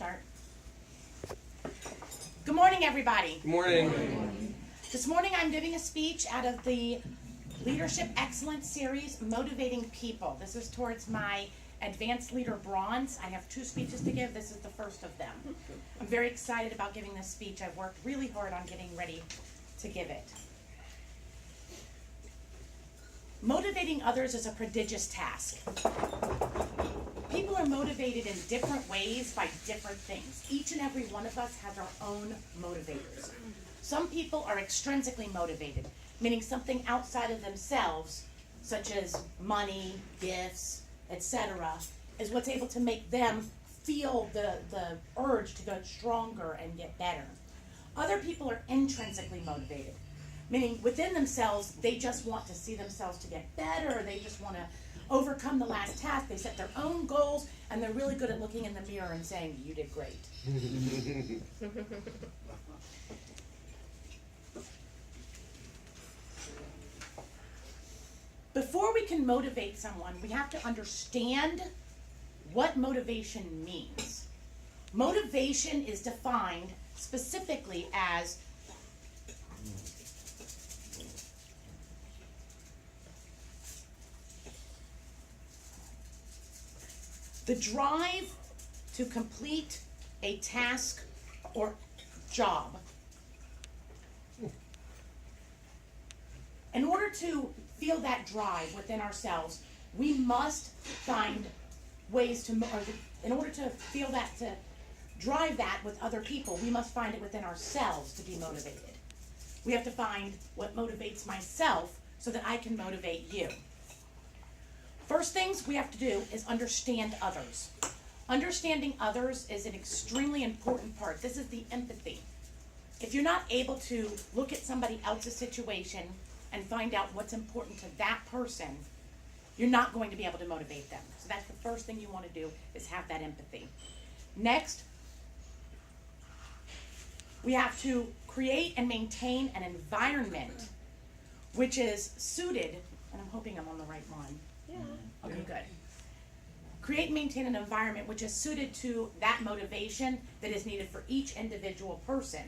start. Good morning, everybody. Good morning. This morning I'm giving a speech out of the Leadership Excellence Series, Motivating People. This is towards my Advanced Leader Bronze. I have 2 speeches to give. This is the first of them. I'm very excited about giving this speech. I've worked really hard on getting ready to give it. Motivating others is a prodigious task. People are motivated in different ways by different things. Each and every one of us has our own motivators. Some people are extrinsically motivated, meaning something outside of themselves, such as money, gifts, etc., is what's able to make them feel the urge to go stronger and get better. Other people are intrinsically motivated, meaning within themselves, they just want to see themselves to get better. They just want to overcome the last task. They set their own goals, and they're really good at looking in the mirror and saying, "You did great." Before we can motivate someone, we have to understand what motivation means. Motivation is defined specifically as the drive to complete a task or job. In order to feel that drive within ourselves, we must find ways to, in order to feel that, to drive that with other people, we must find it within ourselves to be motivated. We have to find what motivates myself so that I can motivate you. First things we have to do is understand others. Understanding others is an extremely important part. This is the empathy. If you're not able to look at somebody else's situation and find out what's important to that person, you're not going to be able to motivate them. So that's the first thing you want to do, is have that empathy. Next, we have to create and maintain an environment which is suited, and I'm hoping I'm on the right one. Yeah. Okay, good. Create and maintain an environment which is suited to that motivation that is needed for each individual person.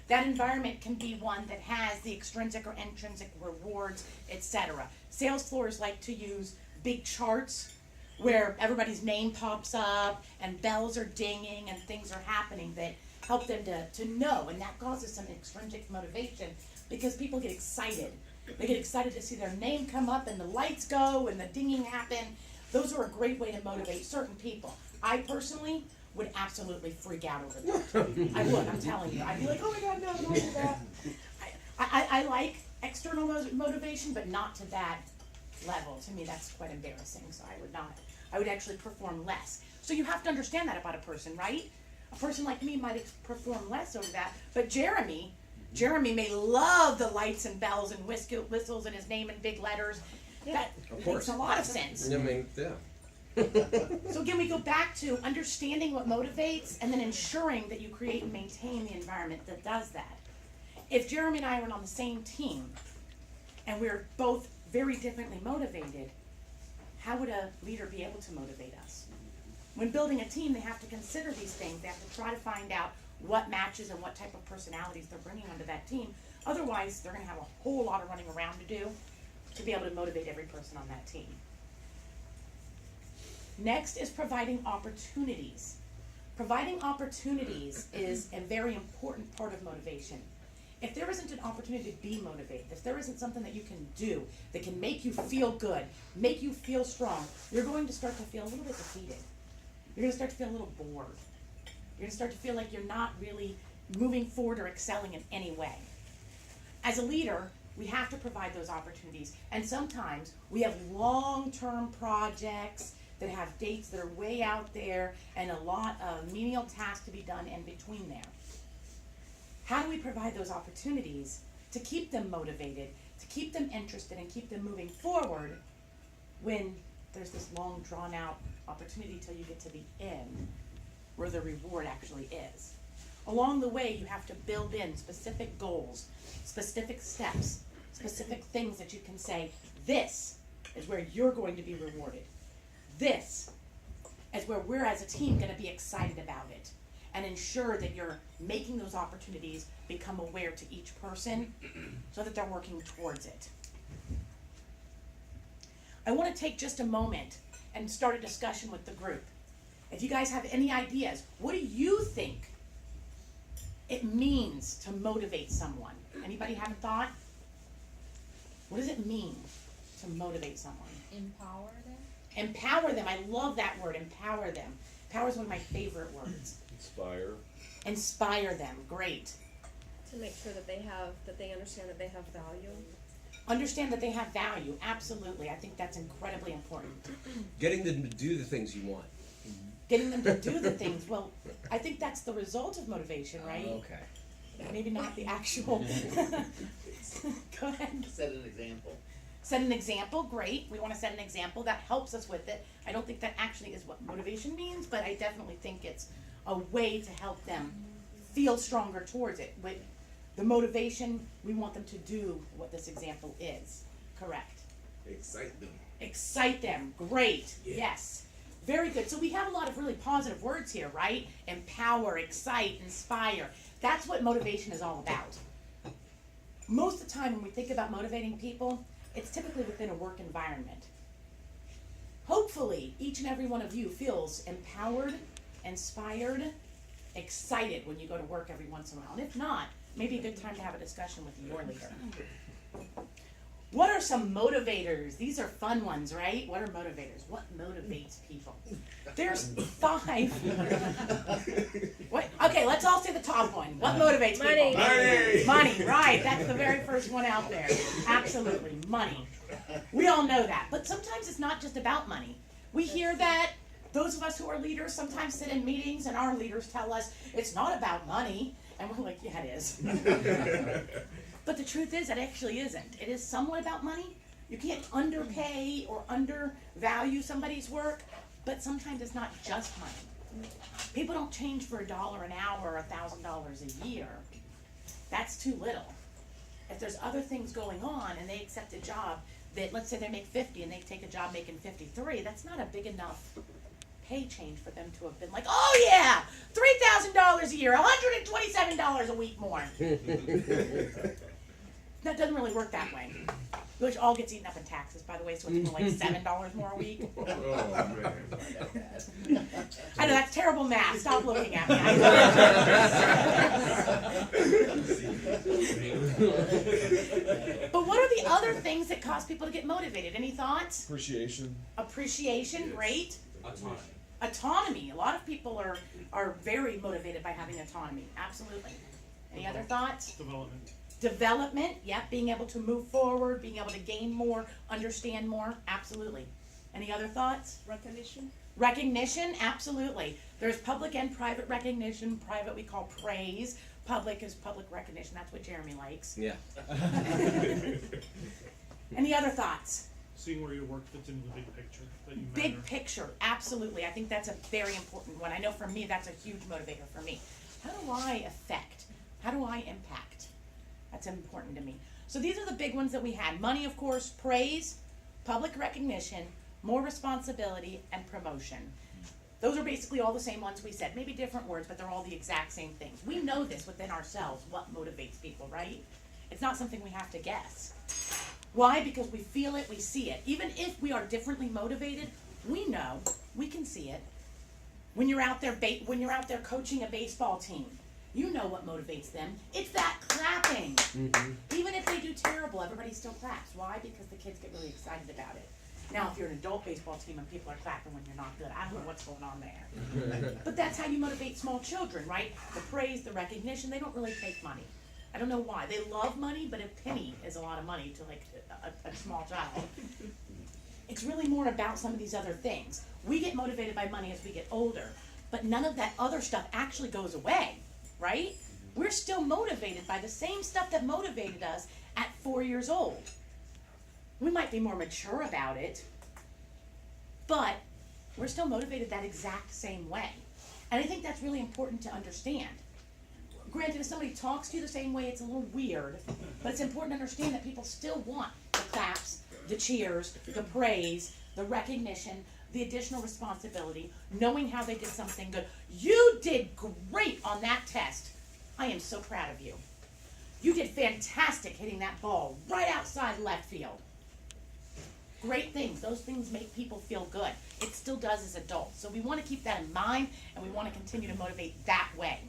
That environment can be one that has the extrinsic or intrinsic rewards, etc. Sales floors like to use big charts where everybody's name pops up and bells are dinging and things are happening that help them to know, and that causes some extrinsic motivation because people get excited. They get excited to see their name come up and the lights go and the dinging happen. Those are a great way to motivate certain people. I personally would absolutely freak out over that. I would, I'm telling you. I'd be like, oh my God, no, don't do that. I like external motivation, but not to that level. To me, that's quite embarrassing, so I would not. I would actually perform less. So you have to understand that about a person, right? A person like me might perform less over that, but Jeremy may love the lights and bells and whistles and his name in big letters. Yeah. That makes a lot of sense. I mean, yeah. So again, we go back to understanding what motivates and then ensuring that you create and maintain the environment that does that. If Jeremy and I were on the same team and we're both very differently motivated, how would a leader be able to motivate us? When building a team, they have to consider these things. They have to try to find out what matches and what type of personalities they're bringing onto that team. Otherwise, they're going to have a whole lot of running around to do to be able to motivate every person on that team. Next is providing opportunities. Providing opportunities is a very important part of motivation. If there isn't an opportunity to be motivated, if there isn't something that you can do that can make you feel good, make you feel strong, you're going to start to feel a little bit defeated. You're going to start to feel a little bored. You're going to start to feel like you're not really moving forward or excelling in any way. As a leader, we have to provide those opportunities. And sometimes we have long-term projects that have dates that are way out there and a lot of menial tasks to be done in between there. How do we provide those opportunities to keep them motivated, to keep them interested, and keep them moving forward when there's this long, drawn-out opportunity till you get to the end where the reward actually is? Along the way, you have to build in specific goals, specific steps, specific things that you can say, this is where you're going to be rewarded. This is where we're as a team going to be excited about it. and ensure that you're making those opportunities become aware to each person so that they're working towards it. I want to take just a moment and start a discussion with the group. If you guys have any ideas, what do you think it means to motivate someone? Anybody have a thought? What does it mean to motivate someone? Empower them. Empower them. I love that word, empower them. Empower is one of my favorite words. Inspire. Inspire them. Great. To make sure that they understand that they have value. Understand that they have value. Absolutely. I think that's incredibly important. Getting them to do the things you want. Getting them to do the things. Well, I think that's the result of motivation, right? Okay. Maybe not the actual. Go ahead. Set an example. Set an example. Great. We want to set an example. That helps us with it. I don't think that actually is what motivation means, but I definitely think it's a way to help them feel stronger towards it. With the motivation, we want them to do what this example is. Correct. Excite them. Excite them. Great. Yeah. Yes. Very good. So we have a lot of really positive words here, right? Empower, excite, inspire. That's what motivation is all about. Most of the time when we think about motivating people, it's typically within a work environment. Hopefully, each and every one of you feels empowered, inspired, excited when you go to work every once in a while. And if not, maybe a good time to have a discussion with your leader. What are some motivators? These are fun ones, right? What are motivators? What motivates people? There's 5. What? Okay, let's all say the top one. What motivates people? Money! Money, right. That's the very first one out there. Absolutely, money. We all know that. But sometimes it's not just about money. We hear that. Those of us who are leaders sometimes sit in meetings and our leaders tell us, it's not about money. And we're like, yeah, it is. But the truth is, it actually isn't. It is somewhat about money. You can't underpay or undervalue somebody's work, but sometimes it's not just money. People don't change for $1 an hour or $1,000 a year. That's too little. If there's other things going on and they accept a job that, let's say they make 50 and they take a job making 53, that's not a big enough pay change for them to have been like, oh yeah, $3,000 a year, $127 a week more. That doesn't really work that way. Which all gets eaten up in taxes, by the way, so it's more like $7 more a week. Oh, man. I know, that's terrible math. Stop looking at me. But what are the other things that cause people to get motivated? Any thoughts? Appreciation. Appreciation, Yes. great. Autonomy. Autonomy. A lot of people are very motivated by having autonomy. Absolutely. Any other thoughts? Development, yep, being able to move forward, being able to gain more, understand more, absolutely. Any other thoughts? Recognition. Recognition, absolutely. There's public and private recognition. Private we call praise. Public is public recognition. That's what Jeremy likes. Yeah. Any other thoughts? Seeing where your work fits into the big picture that you matter. Big picture, absolutely. I think that's a very important one. I know for me, that's a huge motivator for me. How do I affect? How do I impact? That's important to me. So these are the big ones that we had. Money, of course, praise, public recognition, more responsibility, and promotion. Those are basically all the same ones we said. Maybe different words, but they're all the exact same things. We know this within ourselves, what motivates people, right? It's not something we have to guess. Why? Because we feel it, we see it. Even if we are differently motivated, we know, we can see it. When you're out there coaching a baseball team, you know what motivates them. It's that clapping. Mm-hmm. Even if they do terrible, everybody still claps. Why? Because the kids get really excited about it. Now, if you're an adult baseball team and people are clapping when you're not good, I don't know what's going on there. But that's how you motivate small children, right? The praise, the recognition, they don't really take money. I don't know why. They love money, but a penny is a lot of money to like a small child. It's really more about some of these other things. We get motivated by money as we get older, but none of that other stuff actually goes away. Right? We're still motivated by the same stuff that motivated us at 4 years old. We might be more mature about it, but we're still motivated that exact same way. And I think that's really important to understand. Granted, if somebody talks to you the same way, it's a little weird, but it's important to understand that people still want the claps, the cheers, the praise, the recognition, the additional responsibility, knowing how they did something good. You did great on that test. I am so proud of you. You did fantastic hitting that ball right outside left field. Great things. Those things make people feel good. It still does as adults. So we want to keep that in mind, and we want to continue to motivate that way.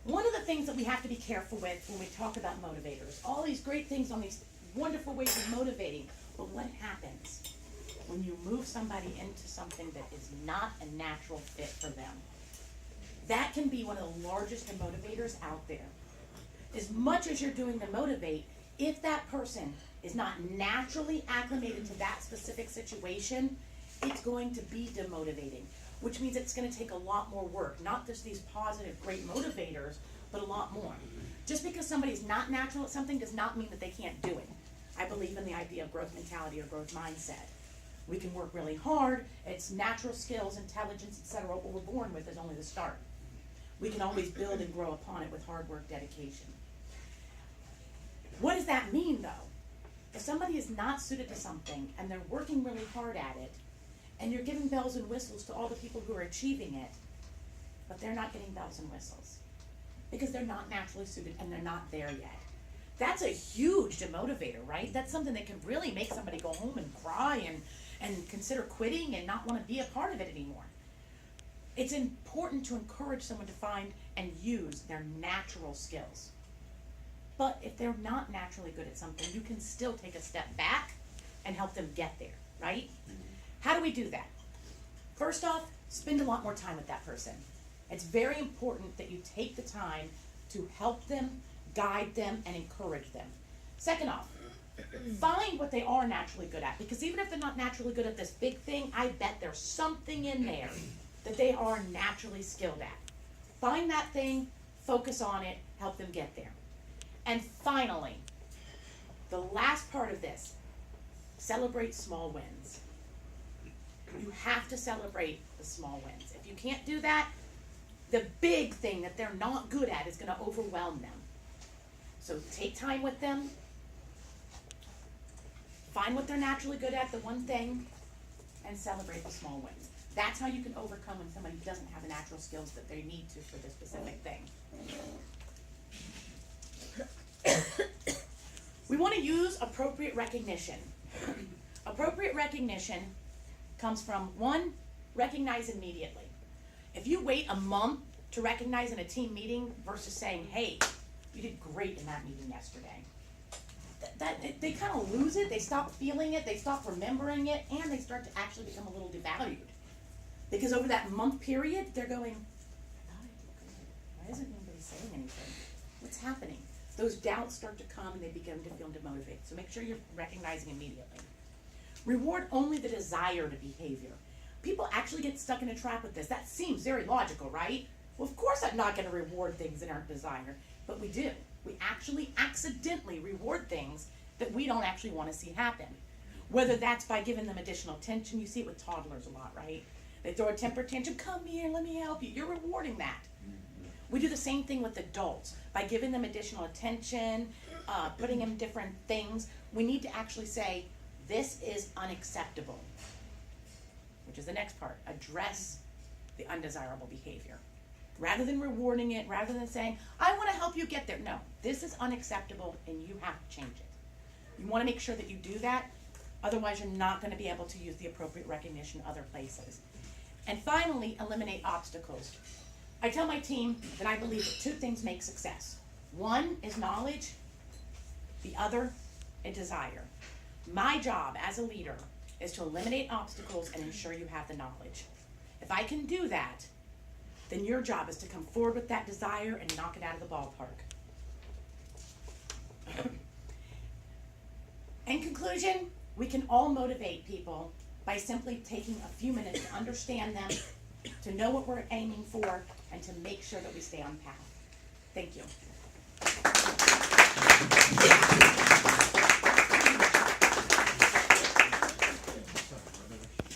One of the things that we have to be careful with when we talk about motivators, all these great things on these wonderful ways of motivating, but what happens when you move somebody into something that is not a natural fit for them? That can be one of the largest motivators out there. As much as you're doing to motivate, if that person is not naturally acclimated to that specific situation, it's going to be demotivating, which means it's going to take a lot more work, not just these positive, great motivators, but a lot more. Just because somebody's not natural at something does not mean that they can't do it. I believe in the idea of growth mentality or growth mindset. We can work really hard. It's natural skills, intelligence, etc. What we're born with is only the start. We can always build and grow upon it with hard work, dedication. What does that mean, though? If somebody is not suited to something and they're working really hard at it, and you're giving bells and whistles to all the people who are achieving it, but they're not getting bells and whistles because they're not naturally suited and they're not there yet. That's a huge demotivator, right? That's something that can really make somebody go home and cry and consider quitting and not want to be a part of it anymore. It's important to encourage someone to find and use their natural skills. But if they're not naturally good at something, you can still take a step back and help them get there, right? How do we do that? First off, spend a lot more time with that person. It's very important that you take the time to help them, guide them, and encourage them. Second off, find what they are naturally good at, because even if they're not naturally good at this big thing, I bet there's something in there that they are naturally skilled at. Find that thing, focus on it, help them get there. And finally, the last part of this, celebrate small wins. You have to celebrate the small wins. If you can't do that, the big thing that they're not good at is going to overwhelm them. So take time with them. Find what they're naturally good at, the one thing, and celebrate the small wins. That's how you can overcome when somebody doesn't have the natural skills that they need to for this specific thing. We want to use appropriate recognition. Appropriate recognition comes from, one, recognize immediately. If you wait a month to recognize in a team meeting versus saying, hey, you did great in that meeting yesterday, they kind of lose it, they stop feeling it, they stop remembering it, and they start to actually become a little devalued. Because over that month period, they're going, why isn't anybody saying anything? What's happening? Those doubts start to come and they begin to feel demotivated. So make sure you're recognizing immediately. Reward only the desired behavior. People actually get stuck in a trap with this. That seems very logical, right? Well, of course I'm not going to reward things that aren't desired, but we do. We actually accidentally reward things that we don't actually want to see happen. Whether that's by giving them additional attention. You see it with toddlers a lot, right? They throw a temper tantrum, come here, let me help you. You're rewarding that. We do the same thing with adults. By giving them additional attention, putting them different things, we need to actually say, this is unacceptable. Which is the next part. Address the undesirable behavior. Rather than rewarding it, rather than saying, I want to help you get there. No, this is unacceptable and you have to change it. You want to make sure that you do that. Otherwise, you're not going to be able to use the appropriate recognition other places. And finally, eliminate obstacles. I tell my team that I believe that two things make success. One is knowledge, the other, a desire. My job as a leader is to eliminate obstacles and ensure you have the knowledge. If I can do that, then your job is to come forward with that desire and knock it out of the ballpark. In conclusion, we can all motivate people by simply taking a few minutes to understand them, to know what we're aiming for, and to make sure that we stay on path. Thank you.